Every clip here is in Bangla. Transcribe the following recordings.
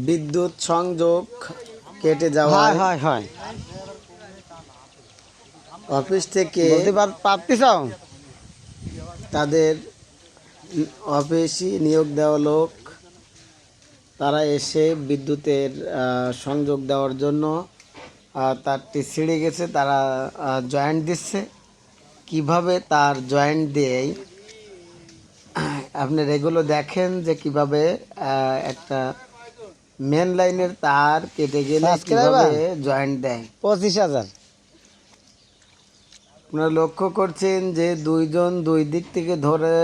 বিদ্যুৎ সংযোগ কেটে যাওয়ায় অফিস থেকে তাদের অফিসে নিয়োগ দেওয়া লোক তারা এসে বিদ্যুতের সংযোগ দেওয়ার জন্য তারটি ছিঁড়ে গেছে, তারা জয়েন্ট দিচ্ছে। কিভাবে তার জয়েন্ট দেয় আপনার এগুলো দেখেন যে কিভাবে একটা মেন লাইনের তার কেটে গেলে কিভাবে জয়েন্ট দেয়। 25,000 আপনারা লক্ষ্য করছেন যে দুইজন দুই দিক থেকে ধরে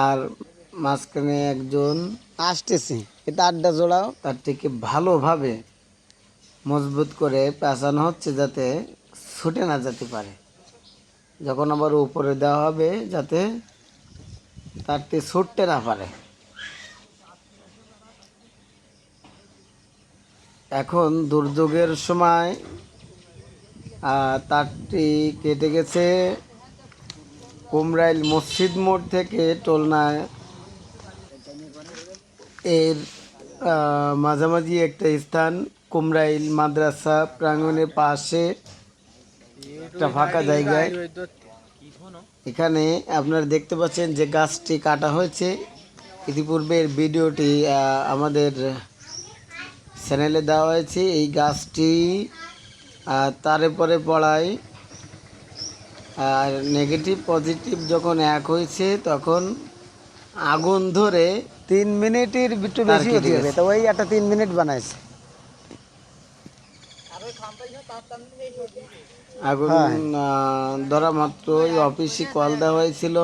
আর মাঝখানে একজন আসতেছে, এটা আড্ডা জোড়াও তার থেকে ভালোভাবে মজবুত করে পেঁচানো হচ্ছে যাতে ছুটে না যেতে পারে। যখন আবার উপরে দেওয়া হবে যাতে তারটি ছুটতে না পারে। এখন দুর্যোগের সময় তারটি কেটে গেছে কুমরাইল মসজিদ মোড় থেকে টোলনা এর মাঝামাঝি একটা স্থান, কুমরাইল মাদ্রাসা প্রাঙ্গণের পাশে একটা ফাঁকা জায়গায়। এখানে আপনারা দেখতে পাচ্ছেন যে গাছটি কাটা হয়েছে। ইতিপূর্বের ভিডিওটি আমাদের চ্যানেলে দেওয়া হয়েছে। এই গাছটি তারে পরে পড়ায় আর নেগেটিভ পজিটিভ যখন এক হয়েছে তখন আগুন ধরে 3 মিনিটের একটু বেশি হতে হবে, তো ওই একটা 3 মিনিট বানাইছে। আগুন ধরা মাত্রই অফিসে কল দেওয়া হয়েছিল,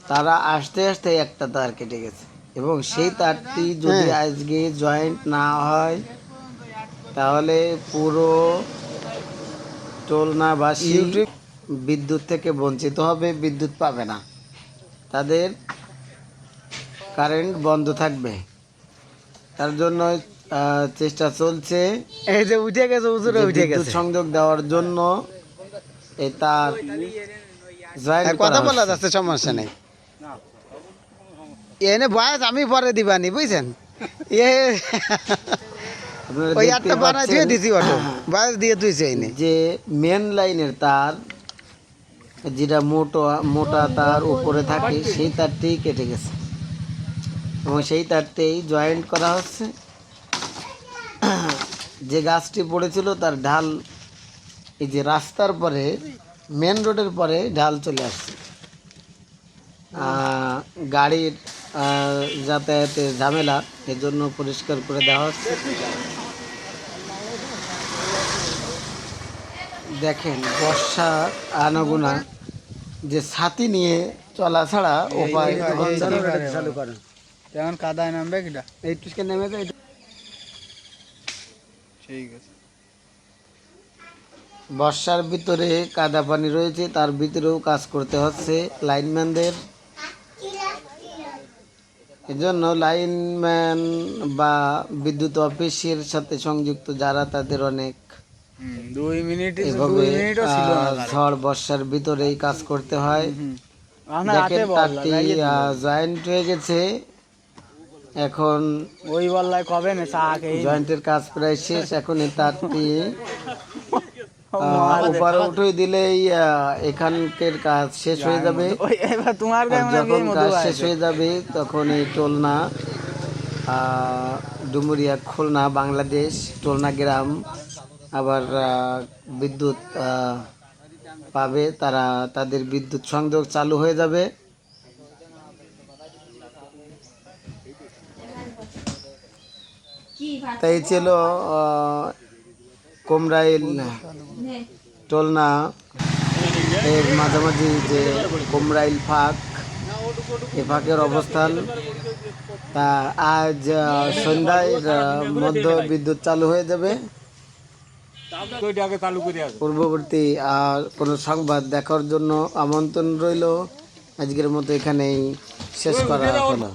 তারা আসতে আসতে একটা তার কেটে গেছে এবং সেই তারটি যদি আজকে জয়েন্ট না হয় তাহলে পুরো টোলনাবাসী বিদ্যুৎ থেকে বঞ্চিত হবে, বিদ্যুৎ পাবে না, তাদের কারেন্ট বন্ধ থাকবে। তার জন্য চেষ্টা চলছে এই যে উঠে গেছে, উজুরে উঠে গেছে সংযোগ দেওয়ার জন্য। এই তার কথা বলা যাচ্ছে, সমস্যা নেই। এনে বয়স আমি পরে দিবানি, বুঝছেন? ওই একটা বানাই দিয়ে দিছি, অটো বয়স দিয়ে তুইছে এনে যে মেন লাইনের তার যেটা মোটা তার উপরে থাকে সেই তারটি কেটে গেছে এবং সেই তারতেই জয়েন্ট করা হচ্ছে। যে গাছটি পড়েছিল তার ঢাল এই যে রাস্তার পরে মেন রোডের পরে ঢাল চলে আসছে। গাড়ির যাতায়াতের ঝামেলা, এজন্য পরিষ্কার করে দেওয়া হচ্ছে। দেখেন বর্ষার আনাগোনা যে ছাতি নিয়ে চলা ছাড়া উপায় চালু করেন। এখন কাদায় নামবে কিটা, এইটুকে নেমে যায়। ঠিক আছে, বর্ষার ভিতরে কাদা পানি রয়েছে, তার ভিতরেও কাজ করতে হচ্ছে লাইনম্যানদের। এজন্য লাইনম্যান বা বিদ্যুৎ অফিসের সাথে সংযুক্ত যারা তাদের অনেক 2 মিনিট এভাবে ঝড় বর্ষার ভিতরেই কাজ করতে হয়। দেখেন তারটি জয়েন্ট হয়ে গেছে, এখন ওই বললায় কবে না জয়েন্টের কাজ প্রায় শেষ। এখন এই তারটি উপরে উঠে দিলেই এখানকার কাজ শেষ হয়ে যাবে। যখন কাজ শেষ হয়ে যাবে তখন এই টোলনা ডুমুরিয়া খুলনা বাংলাদেশ টোলনা গ্রাম আবার বিদ্যুৎ পাবে, তারা তাদের বিদ্যুৎ সংযোগ চালু হয়ে যাবে। তাই ছিল কুমরাইল টোলনা এর মাঝামাঝি যে কুমরাইল ফাঁক, এ ফাঁকের অবস্থান। তা আজ সন্ধ্যায় মধ্য বিদ্যুৎ চালু হয়ে যাবে। পূর্ববর্তী কোনো সংবাদ দেখার জন্য আমন্ত্রণ রইল। আজকের মতো এখানেই শেষ করা হলো।